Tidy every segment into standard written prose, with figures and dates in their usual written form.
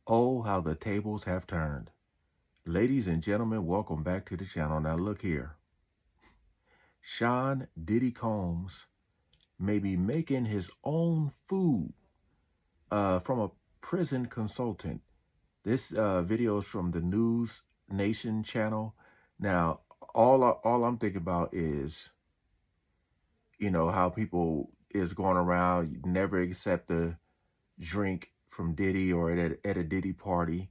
Oh, how the tables have turned. Ladies and gentlemen, welcome back to the channel. Now look here. Sean Diddy Combs may be making his own food from a prison consultant. This video is from the News Nation channel. Now, all I'm thinking about is, how people is going around, you never accept a drink from Diddy or at a Diddy party.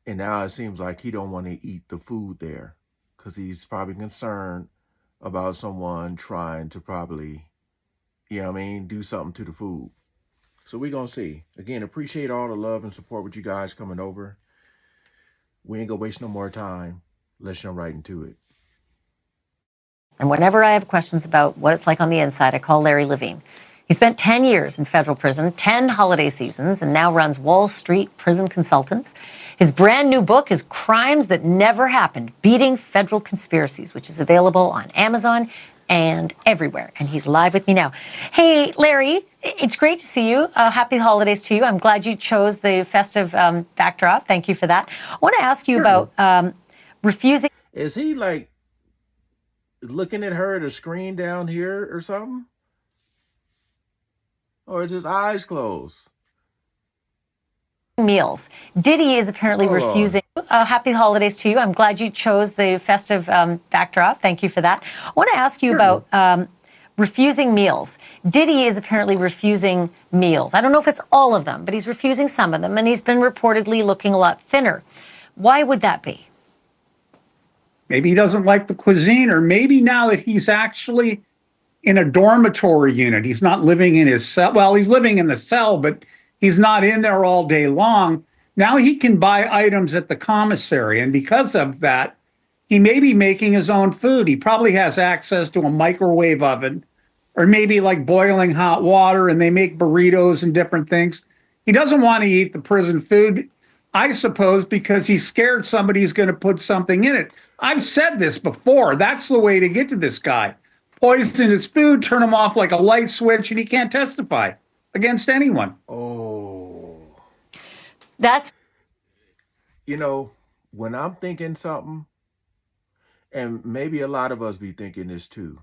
And now it seems like he don't want to eat the food there because he's probably concerned about someone trying to probably, do something to the food. So we're going to see. Again, appreciate all the love and support with you guys coming over. We ain't going to waste no more time. Let's jump right into it. And whenever I have questions about what it's like on the inside, I call Larry LaVine. He spent 10 years in federal prison, 10 holiday seasons, and now runs Wall Street Prison Consultants. His brand new book is Crimes That Never Happened, Beating Federal Conspiracies, which is available on Amazon and everywhere. And he's live with me now. Hey, Larry, it's great to see you. Happy holidays to you. I'm glad you chose the festive backdrop. Thank you for that. I want to ask you about refusing. Is he like looking at her at a screen down here or something? Or is his eyes closed? Meals. Diddy is apparently refusing. Happy holidays to you. I'm glad you chose the festive backdrop. Thank you for that. I want to ask you about refusing meals. Diddy is apparently refusing meals. I don't know if it's all of them, but he's refusing some of them, and he's been reportedly looking a lot thinner. Why would that be? Maybe he doesn't like the cuisine, or maybe now that he's actually in a dormitory unit, he's not living in his cell. Well, he's living in the cell, but he's not in there all day long. Now he can buy items at the commissary. And because of that, he may be making his own food. He probably has access to a microwave oven or maybe like boiling hot water, and they make burritos and different things. He doesn't want to eat the prison food, I suppose, because he's scared somebody's going to put something in it. I've said this before. That's the way to get to this guy. Poison his food, turn him off like a light switch, and he can't testify against anyone. Oh. That's... When I'm thinking something, and maybe a lot of us be thinking this too,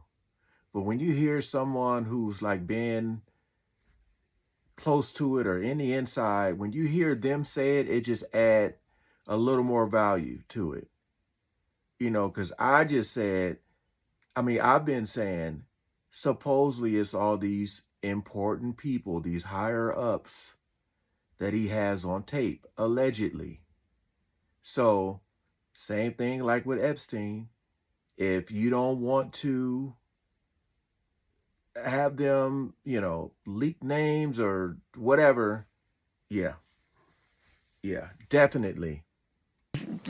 but when you hear someone who's like been close to it or in the inside, when you hear them say it, it just add a little more value to it. Because I've been saying, supposedly it's all these important people, these higher ups that he has on tape, allegedly. So, same thing like with Epstein. If you don't want to have them, leak names or whatever, yeah, definitely.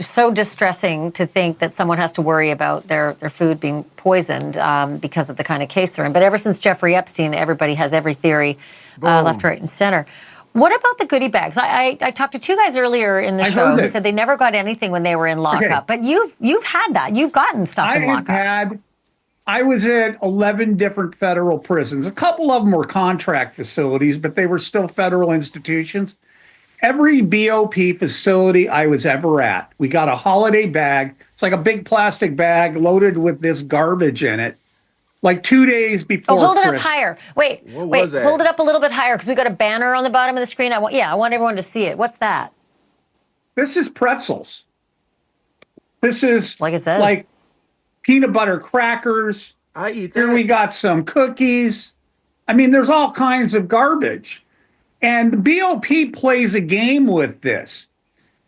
So distressing to think that someone has to worry about their food being poisoned because of the kind of case they're in. But ever since Jeffrey Epstein, everybody has every theory left, right, and center. What about the goodie bags? I talked to two guys earlier in the show who said they never got anything when they were in lockup. Okay. But you've had that. You've gotten stuff in lockup. I was at 11 different federal prisons. A couple of them were contract facilities, but they were still federal institutions. Every BOP facility I was ever at, we got a holiday bag. It's like a big plastic bag loaded with this garbage in it, like 2 days before Hold it Christmas. up higher. Wait, hold it up a little bit higher because we got a banner on the bottom of the screen. I want everyone to see it. What's that? This is pretzels. This is like it says, like peanut butter crackers. I eat that. Here we got some cookies. I mean, there's all kinds of garbage. And the BOP plays a game with this.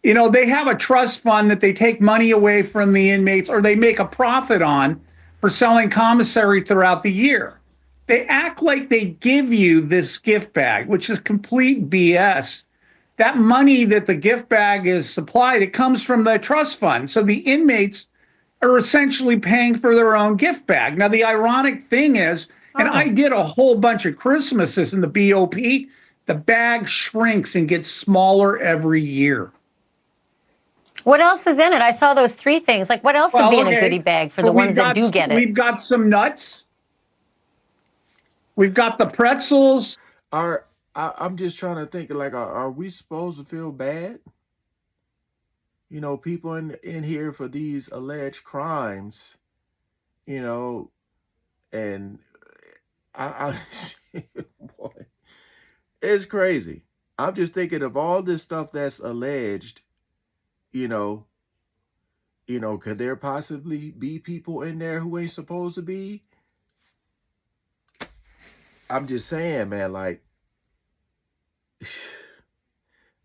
They have a trust fund that they take money away from the inmates, or they make a profit on for selling commissary throughout the year. They act like they give you this gift bag, which is complete BS. That money that the gift bag is supplied, it comes from the trust fund. So the inmates are essentially paying for their own gift bag. Now, the ironic thing is, and I did a whole bunch of Christmases in the BOP, the bag shrinks and gets smaller every year. What else was in it? I saw those three things. Like, what else would be in a goodie bag for the ones that do get it? We've got some nuts. We've got the pretzels. I'm just trying to think, like, are we supposed to feel bad? People in here for these alleged crimes, you know, and I boy, it's crazy. I'm just thinking of all this stuff that's alleged, you know, could there possibly be people in there who ain't supposed to be? I'm just saying, man, like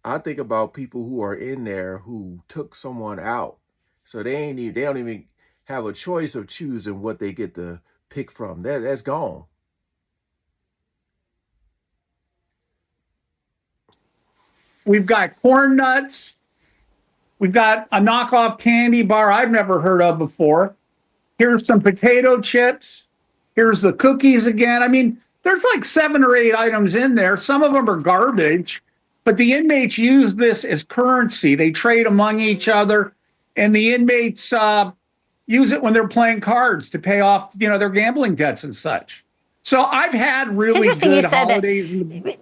I think about people who are in there who took someone out. So they don't even have a choice of choosing what they get to pick from. That's gone. We've got corn nuts. We've got a knockoff candy bar I've never heard of before. Here's some potato chips. Here's the cookies again. I mean, there's like 7 or 8 items in there. Some of them are garbage, but the inmates use this as currency. They trade among each other, and the inmates use it when they're playing cards to pay off, their gambling debts and such. So I've had It's really interesting you good said that. holidays.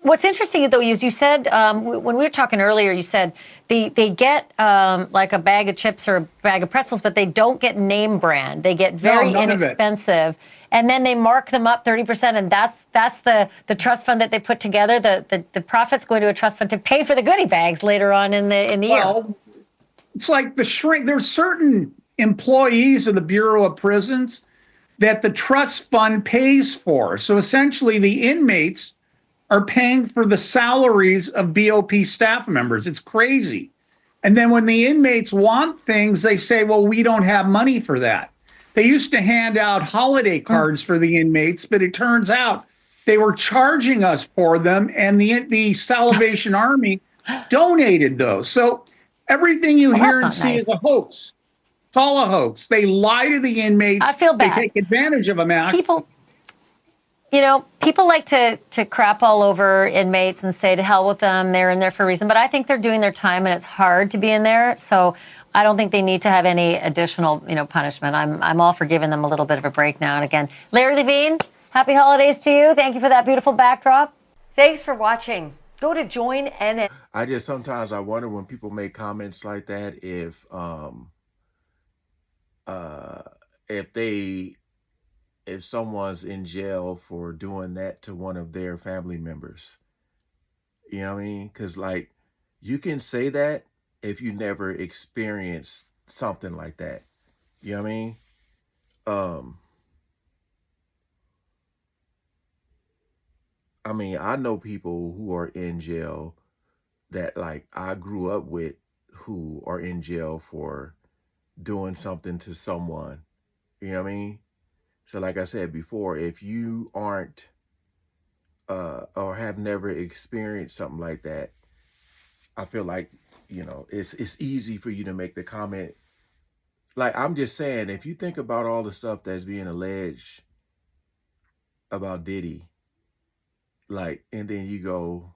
What's interesting though is you said when we were talking earlier, you said they get like a bag of chips or a bag of pretzels, but they don't get name brand. They get No, very none of it. inexpensive, and then they mark them up 30%, and that's the trust fund that they put together. The profits go into a trust fund to pay for the goodie bags later on in the year. Well, it's like the shrink. There's certain employees of the Bureau of Prisons that the trust fund pays for. So essentially, the inmates are paying for the salaries of BOP staff members. It's crazy. And then when the inmates want things, they say, well, we don't have money for that. They used to hand out holiday cards for the inmates, but it turns out they were charging us for them, and the Salvation Army donated those. So everything you Well, hear that's and not see is nice. a hoax. It's all a hoax. They lie to the inmates. I feel They bad. take advantage of them. People like to crap all over inmates and say to hell with them, they're in there for a reason, but I think they're doing their time and it's hard to be in there, so I don't think they need to have any additional punishment. I'm all for giving them a little bit of a break now and again. Larry Levine, happy holidays to you. Thank you for that beautiful backdrop. Thanks for watching. Go to join NN. I just sometimes I wonder when people make comments like that uh if they if someone's in jail for doing that to one of their family members. You know what I mean? Because, like, you can say that if you never experienced something like that. You know what I mean? Um, I know people who are in jail that, like, I grew up with who are in jail for doing something to someone. You know what I mean? So, like I said before, if you aren't or have never experienced something like that, I feel like it's easy for you to make the comment. Like, I'm just saying, if you think about all the stuff that's being alleged about Diddy, like, and then you go,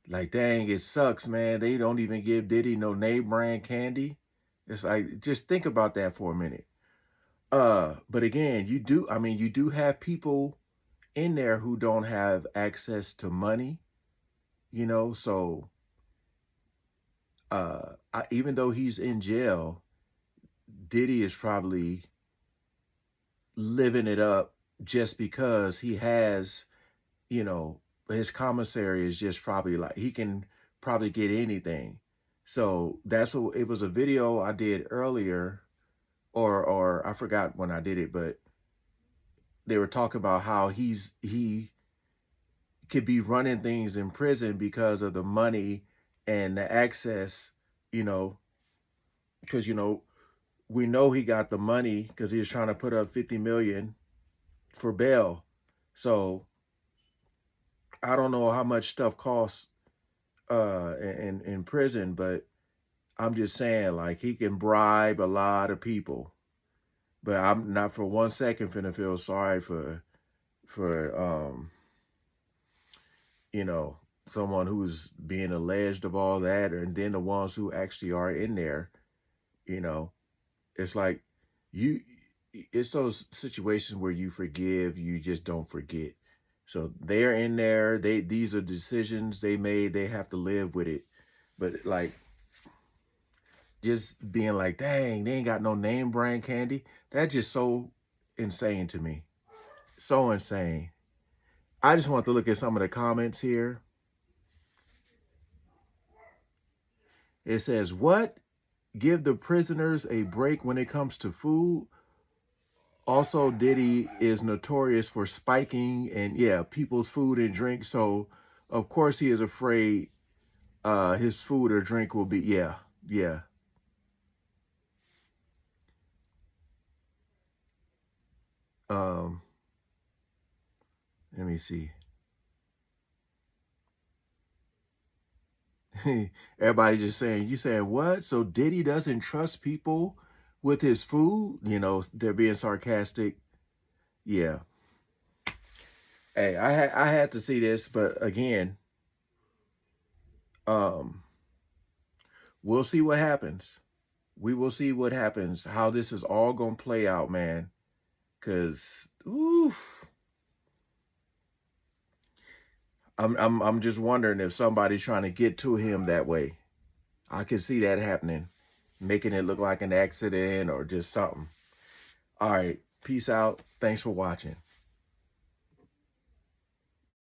like, dang, it sucks, man. They don't even give Diddy no name brand candy. It's like, just think about that for a minute. But again, you do have people in there who don't have access to money, so even though he's in jail, Diddy is probably living it up just because he has, you know, his commissary is just probably like he can probably get anything. So that's what it was a video I did earlier, or I forgot when I did it, but they were talking about how he could be running things in prison because of the money and the access, you know, because we know he got the money because he was trying to put up 50 million for bail. So I don't know how much stuff costs in prison, but I'm just saying, like, he can bribe a lot of people. But I'm not for 1 second finna feel sorry for you know someone who's being alleged of all that, and then the ones who actually are in there. You know, it's like you. It's those situations where you forgive, you just don't forget. So they're in there. These are decisions they made. They have to live with it. But like just being like, dang, they ain't got no name brand candy. That's just so insane to me. So insane. I just want to look at some of the comments here. It says, what? Give the prisoners a break when it comes to food. Also, Diddy is notorious for spiking and people's food and drink. So of course he is afraid his food or drink will be yeah. Um, let me see. Everybody just saying, you saying what? So Diddy doesn't trust people with his food? You know, they're being sarcastic. Yeah. Hey, I had to see this, but again, um, we'll see what happens. We will see what happens, how this is all gonna play out, man. Cause oof, I'm just wondering if somebody's trying to get to him that way. I can see that happening, making it look like an accident or just something. All right, peace out. Thanks for watching.